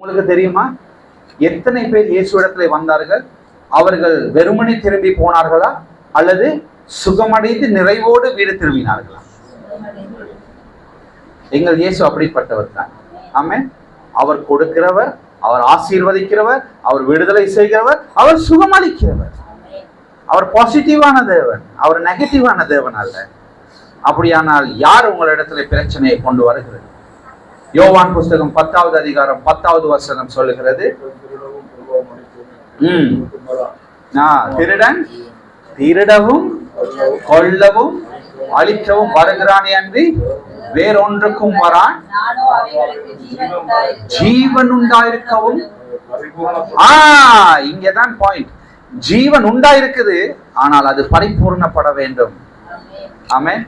உங்களுக்கு தெரியுமா எத்தனை பேர் இயேசுவிடத்திலே வந்தார்கள்? அவர்கள் வெறுமனே திரும்பி போனார்களா அல்லது சுகமடைந்து நிறைவோடு வீடு திரும்பினார்களா? எங்கள் இயேசு அப்படிப்பட்டவர் தான். ஆமென். அவர் கொடுக்கிறவர், அவர் ஆசீர்வதிக்கிறவர், அவர் விடுதலை செய்கிறவர், அவர் சுகமளிக்கிறவர். அவர் பாசிட்டிவான தேவன், அவர் நெகட்டிவான தேவன் அல்ல. அப்படியானால் யார் உங்களிடத்துல பிரச்சனையை கொண்டு வருகிறது? யோவான் புஸ்தகம் 10வது அதிகாரம் 10வது வசனம் சொல்லுகிறது, திருடன் திருடவும் கொல்லவும் அழிக்கவும் வருகிறானே அன்றி வேறொன்றுக்கும் வரான், ஜீவன் உண்டாயிருக்கவும். இங்கதான் பாயிண்ட். ஜீவன் உண்டாயிருக்குது, ஆனால் அது பரிபூர்ணப்பட வேண்டும். ஆமென்.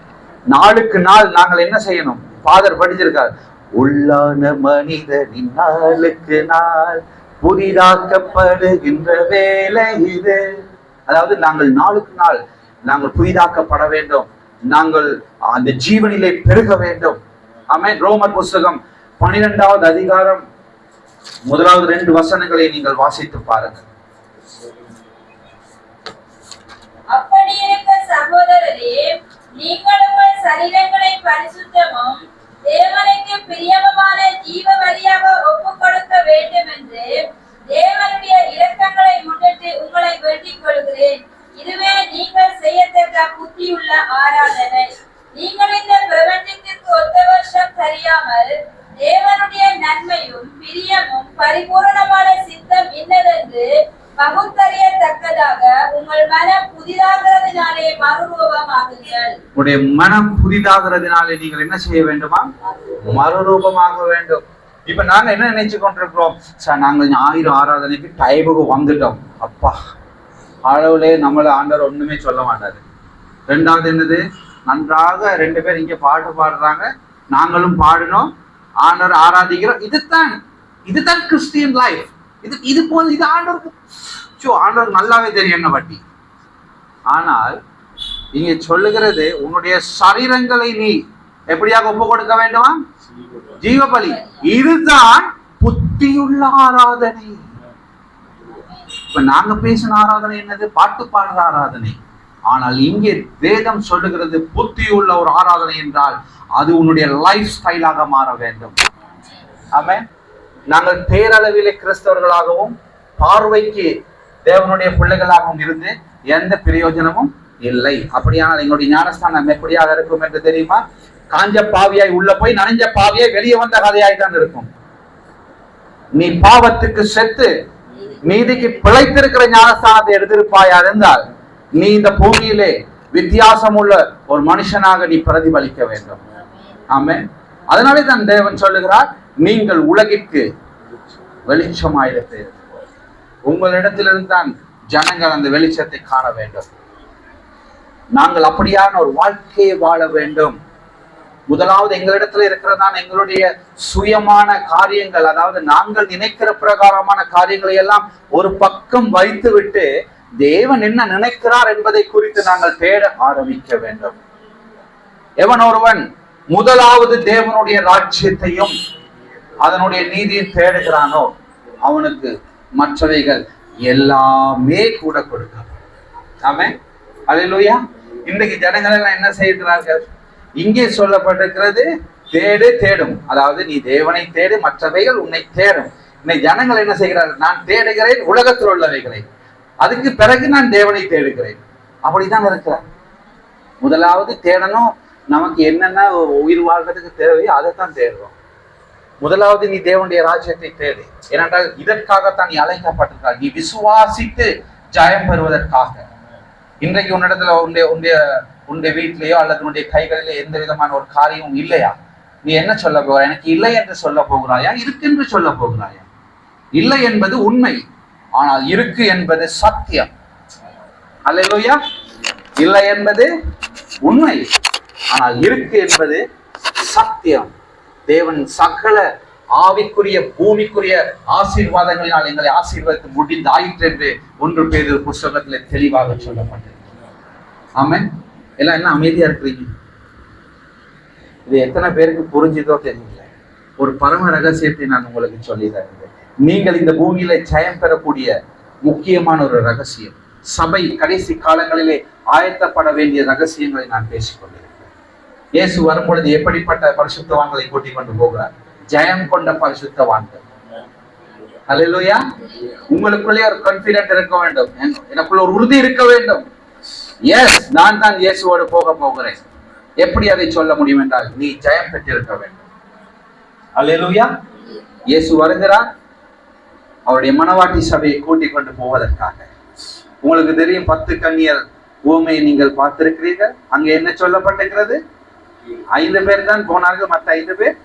நாளுக்கு நாள் நாங்கள் என்ன செய்யணும்? ஃபாதர் படிச்சிருக்கார், உள்ளான மனிதனின் நாளுக்கு நாள் புதிதாக்கப்படுகின்ற வேலை இது. அதாவது நாங்கள் நாளுக்கு நாள் நாங்கள் புதிதாக்கப்பட வேண்டும், நாங்கள் அந்த ஜீவனிலே பெருக வேண்டும். ஆமென். ரோமர் புஸ்தகம் 12வது அதிகாரம் முதலாவது 2 வசனங்களை நீங்கள் வாசித்து பாருங்கள். அப்படி இருக்க சகோதரரே, நீங்கள் உங்கள் சரீரங்களை பரிசுத்தமும் தேவனுக்கு பிரியமான ஜீவ பலியாக ஒப்புக் கொடுக்க வேண்டும் என்று தேவனுடைய இரக்கங்களை முன்னிட்டு உங்களை வேண்டிக் கொள்கிறேன். இதுவே நீங்கள் செய்யத்தக்க புத்தியுள்ள ஆராதனை. நீங்கள் இந்த பிரபஞ்சத்திற்கு ஒத்த வருஷம் தெரியாமல் தேவனுடைய நன்மையும் பிரியமும் பரிபூரணமான சித்தம் இன்னதென்று பகுத்தறியத்தக்கதாக உங்கள் மனம் புதிதாகிறதுனாலே மறுரூபமாகுங்கள். உங்களுடைய மனம் புதிதாகிறதுனாலே நீங்கள் என்ன செய்ய வேண்டுமா? மறுரூபமாக வேண்டும். இப்ப நாங்க என்ன நினைச்சு கொண்டிருக்கிறோம்? சார், நாங்கள் 1000 ஆராதனைக்கு டைமுக்கு வந்துட்டோம். அப்பா, அளவுலே நம்மள ஆண்டவர் ஒண்ணுமே சொல்ல மாட்டாரு. 2வது என்னது? நன்றாக 2 பேர் இங்க பாட்டு பாடுறாங்க, நாங்களும் பாடினோம், ஆண்டவர் ஆராதிக்கிறோம். இதுதான் கிறிஸ்டியன் லைஃப். இது போல இது ஆண்டவருக்கு நல்லாவே தெரியும் என்ன பட்டி. ஆனால் இங்க சொல்லுகிறது, உன்னுடைய சரீரங்களை நீ எப்படியாக ஒப்பு கொடுக்க வேண்டுமா? ஜீவபலி. இதுதான் புத்தியுள்ள ஆராதனை. இப்ப நாங்க பேசின ஆராதனை என்னது? பாட்டு பாடுற ஆராதனை. ஆனால் இங்கே வேதம் சொல்லுகிறது புத்தியுள்ள ஒரு ஆராதனை என்றால் அது உன்னுடைய லைஃப் ஸ்டைலாக மாற வேண்டும். ஆமென். நாங்கள் பேரளவிலே கிறிஸ்தவர்களாகவும் பார்வைக்கு தேவனுடைய பிள்ளைகளாகவும் இருந்து எந்த பிரயோஜனமும் இல்லை. அப்படியானால் எங்களுடைய ஞானஸ்தானம் எப்படியாக இருக்கும் என்று தெரியுமா? காஞ்ச பாவியாய் உள்ள போய் நனைஞ்ச பாவியாய் வெளியே வந்த கதையாய் தான் இருக்கும். நீ பாவத்துக்கு செத்து நீதிக்கு பிழைத்திருக்கிற ஞானஸ்தானத்தை எடுத்திருப்பாயா இருந்தால் நீ இந்த பூமியிலே வித்தியாசம் உள்ள ஒரு மனுஷனாக நீ பிரதிபலிக்க வேண்டும். ஆமென். அதனாலே தான் தேவன் சொல்லுகிறார், நீங்கள் உலகிற்கு வெளிச்சமாயிருப்பீர்கள். உங்களிடத்திலிருந்து தான் ஜனங்கள் அந்த வெளிச்சத்தை காண வேண்டும். நாங்கள் அப்படியான ஒரு வாழ்க்கையை வாழ வேண்டும். முதலாவது எங்களிடத்துல இருக்கிறதான் எங்களுடைய சுயமான காரியங்கள், அதாவது நாங்கள் நினைக்கிற பிரகாரமான காரியங்களை எல்லாம் ஒரு பக்கம் வைத்து விட்டு தேவன் என்ன நினைக்கிறார் என்பதை குறித்து நாங்கள் தேட ஆரம்பிக்க வேண்டும். எவன் ஒருவன் முதலாவது தேவனுடைய ராஜ்யத்தையும் அதனுடைய நீதியை தேடுகிறானோ அவனுக்கு மற்றவைகள் எல்லாமே கூட கொடுக்கப்படும். ஆமென். அல்லேலூயா. இன்றைக்கு ஜனங்கள் எல்லாம் என்ன செய்கிறார்கள்? இங்கே சொல்லப்பட்டிருக்கிறது, தேடும். அதாவது நீ தேவனை தேடு, மற்றவைகள் உன்னை தேடும். இன்னைக்கு ஜனங்கள் என்ன செய்கிறார்கள்? நான் தேடுகிறேன் உலகத்தில் உள்ளவைகளை, அதுக்கு பிறகு நான் தேவனை தேடுகிறேன். அப்படிதான் இருக்கிறார். முதலாவது தேடணும். நமக்கு என்னென்ன உயிர் வாழ்றதுக்கு தேவையோ அதைத்தான் தேடுறோம். முதலாவது நீ தேவனுடைய ராஜ்யத்தை தேடு. ஏனென்றால் இதற்காகத்தான் நீ அழைக்கப்பட்டிருக்கிறார். நீ விசுவாசித்து ஜெயம் பெறுவதற்காக. இன்றைக்கு உன்னிடத்துல உன்னுடைய வீட்டிலேயோ அல்லது உன்னுடைய கைகளிலே எந்த விதமான ஒரு காரியமும் இல்லையா? நீ என்ன சொல்ல போகிறாய்? எனக்கு இல்லை என்று சொல்ல போகிறாயா? இருக்கு என்று சொல்ல போகிறாயா? இல்லை என்பது உண்மை, ஆனால் இருக்கு என்பது சத்தியம். அல்லேலூயா. இல்லை என்பது உண்மை, ஆனால் இருக்கு என்பது சத்தியம். தேவன் சகல ஆவிக்குரிய பூமிக்குரிய ஆசீர்வாதங்களினால் எங்களை ஆசீர்வதித்து முடிந்தாயிற்று என்று 1 பேதுரு புஸ்தகத்திலே தெளிவாக சொல்லப்பட்டது. ஆமென். எல்லாம் என்ன அமைதியா இருக்கிறீங்க? இது எத்தனை பேருக்கு புரிஞ்சுதோ தெரியல. ஒரு பரம ரகசியத்தை நான் உங்களுக்கு சொல்லி தருகிறேன். நீங்கள் இந்த பூமியில ஜெயம் பெறக்கூடிய முக்கியமான ஒரு ரகசியம். சபை கடைசி காலங்களிலே ஆயத்தப்பட வேண்டிய ரகசியங்களை நான் பேசிக்கொண்டிருக்கிறேன். இயேசு வரும்பொழுது எப்படிப்பட்ட பரிசுத்தவான்களை கூட்டிக் கொண்டு போகிறார்? ஜெயம் கொண்ட பரிசுத்தவான்கள். அல்லேலூயா. உங்களுக்குள்ளே ஒரு கான்ஃபிடென்ட் இருக்க வேண்டும், எனக்குள்ள ஒரு உறுதி இருக்க வேண்டும். எஸ், நான் தான் இயேசுவோடு போக போகிறேன். எப்படி அதை சொல்ல முடியும் என்றால், நீ ஜெயம் பெற்றிருக்க வேண்டும். அல்லேலூயா. இயேசு வருகிறார் அவருடைய மனவாட்டி சபையை கூட்டிக் கொண்டு போவதற்காக. உங்களுக்கு தெரியும், 10 கன்னியர் உவமையை நீங்கள் பார்த்திருக்கிறீர்கள். அங்க என்ன சொல்லப்பட்டிருக்கிறது? 5 பேர் தான் போனார்கள், மற்ற 5 பேர்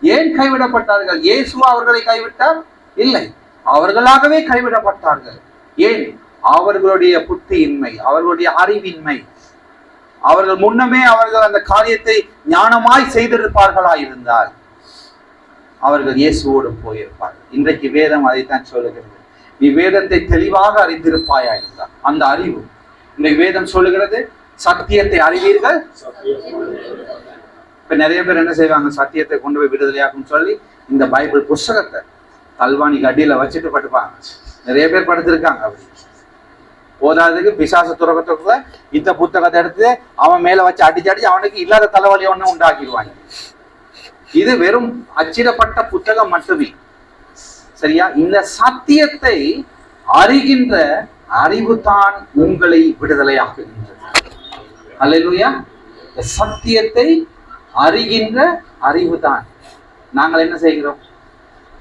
ஏன் கைவிடப்பட்டார்கள்? இயேசுவா அவர்களை கைவிட்டார்? இல்லை, அவர்களாகவே கைவிடப்பட்டார்கள். ஏன்? அவர்களுடைய புத்தியின்மை, அவர்களுடைய அறிவின்மை. அவர்கள் முன்னமே அவர்கள் அந்த காரியத்தை ஞானமாய் செய்திருப்பார்களா இருந்தால் அவர்கள் இயேசுவோடு போயிருப்பார்கள். இன்றைக்கு வேதம் அதைத்தான் சொல்லுகிறது. நீ வேதத்தை தெளிவாக அறிந்திருப்பாயா இருந்தால், அந்த அறிவு இன்றைக்கு வேதம் சொல்லுகிறது, சத்தியத்தை அறிவீர்கள். இப்ப நிறைய பேர் என்ன செய்வாங்க? சத்தியத்தை கொண்டு போய் விடுதலையாக்கும் சொல்லி இந்த பைபிள் புஸ்தகத்தை கல்வாணிக்கு அடியில வச்சுட்டு படுப்பாங்க. நிறைய பேர் படுத்திருக்காங்க. அப்படி போதாதுக்கு பிசாசு துறக்கத்துக்குள்ள இந்த புத்தகத்தை எடுத்து அவன் மேல வச்சு அடிச்சு அவனுக்கு இல்லாத தலைவலி ஒண்ணு உண்டாக்கிடுவாங்க. இது வெறும் அச்சிடப்பட்ட புத்தகம் மட்டுமே. சரியா? இந்த சத்தியத்தை அறிகின்ற அறிவு தான் உங்களை விடுதலையாக்குகின்றது. அல்லேலூயா. சத்தியத்தை அறிகின்ற அறிவு தான். நாங்கள் என்ன செய்கிறோம்?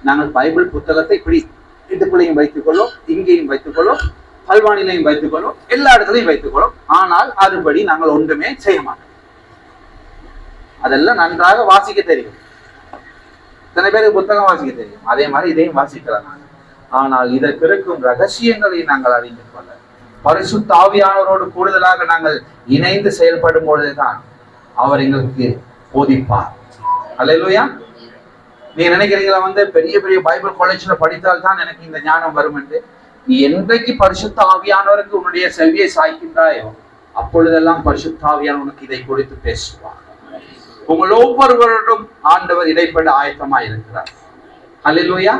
நாங்கள் பைபிள் புத்தகத்தை இப்படி இடுப்புலையும் வைத்துக் கொள்ளும், இங்கேயும் வைத்துக் கொள்ளும், கல்வானிலையும் வைத்துக் கொள்ளும், எல்லா இடத்துலையும் வைத்துக் கொள்ளும். ஆனால் அதுபடி நாங்கள் ஒன்றுமே செய்ய மாட்டோம். அதெல்லாம் நன்றாக வாசிக்க தெரியும். இத்தனை பேருக்கு புத்தகம் வாசிக்க தெரியும். அதே மாதிரி இதையும் வாசிக்கலாம். ஆனால் இதற்கு இருக்கும் ரகசியங்களை நாங்கள் அறிந்து கொள்ள பரிசுத்த ஆவியானவரோடு கூடுதலாக நாங்கள் இணைந்து செயல்படும் பொழுதுதான் அவர் எங்களுக்கு போதிப்பார். அல்லேலூயா. நீ நினைக்கிறீங்களா பெரிய பெரிய பைபிள் காலேஜ்ல படித்தால் தான் எனக்கு இந்த ஞானம் வரும் என்று? நீ என்றைக்கு பரிசுத்த ஆவியானவருக்கு உன்னுடைய செவியை சாய்க்கின்றாயோ அப்பொழுதெல்லாம் பரிசுத்த ஆவியானவர் உனக்கு இதை குறித்து பேசுவார். உங்கள் ஒவ்வொருவரோடும் ஆண்டவர் இடைப்பட ஆயத்தமாய் இருக்கிறார். அல்லேலூயா.